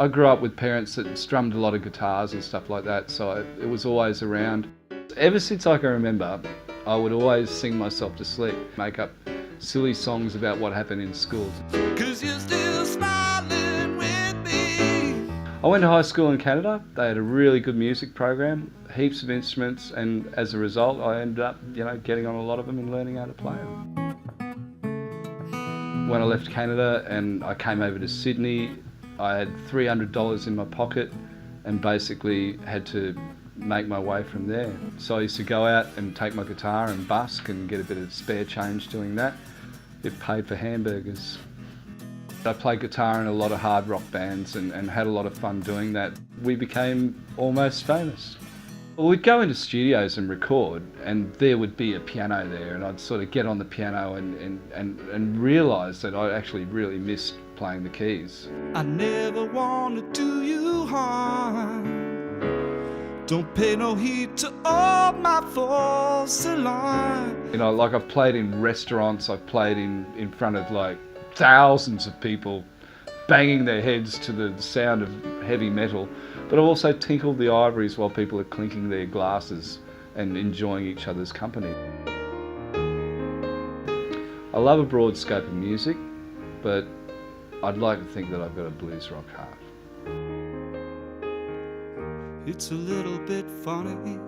I grew up with parents that strummed a lot of guitars and stuff like that, so it was always around. Ever since I can remember, I would always sing myself to sleep, make up silly songs about what happened in schools. 'Cause you're still smiling with me. I went to high school in Canada. They had a really good music program, heaps of instruments, and as a result I ended up, getting on a lot of them and learning how to play them. When I left Canada and I came over to Sydney, I had $300 in my pocket and basically had to make my way from there. So I used to go out and take my guitar and busk and get a bit of spare change doing that. It paid for hamburgers. I played guitar in a lot of hard rock bands and had a lot of fun doing that. We became almost famous. Well, we'd go into studios and record, and there would be a piano there, and I'd sort of get on the piano and realise that I actually really missed playing the keys. I never want to do you harm. Don't pay no heed to all my false alarm. Like I've played in restaurants, I've played in front of like thousands of people banging their heads to the sound of heavy metal, but I've also tinkled the ivories while people are clinking their glasses and enjoying each other's company. I love a broad scope of music, but I'd like to think that I've got a blues rock heart. It's a little bit funny,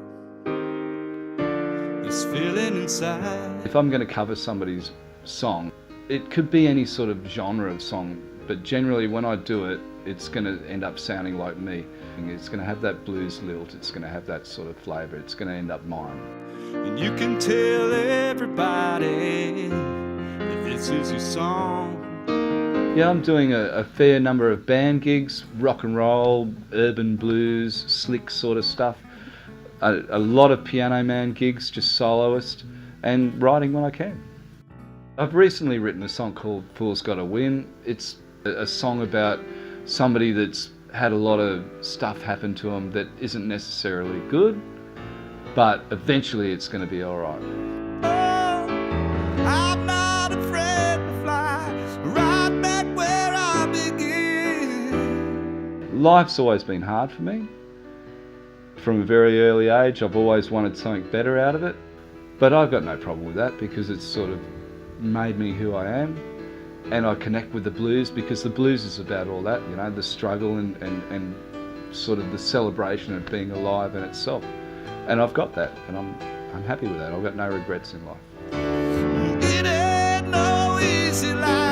this feeling inside. If I'm going to cover somebody's song, it could be any sort of genre of song, but generally when I do it, it's going to end up sounding like me. It's going to have that blues lilt, it's going to have that sort of flavour, it's going to end up mine. And you can tell everybody that this is your song. Yeah, I'm doing a fair number of band gigs, rock and roll, urban blues, slick sort of stuff. A lot of Pianoman gigs, just soloist, and writing when I can. I've recently written a song called Fool's Gotta Win. It's a song about somebody that's had a lot of stuff happen to them that isn't necessarily good, but eventually it's going to be alright. I'm not afraid to fly right back where I begin. Life's always been hard for me. From a very early age, I've always wanted something better out of it, but I've got no problem with that because it's sort of made me who I am, and I connect with the blues because the blues is about all that, the struggle and sort of the celebration of being alive in itself. And I've got that, and I'm happy with that. I've got no regrets in life. It ain't no easy life.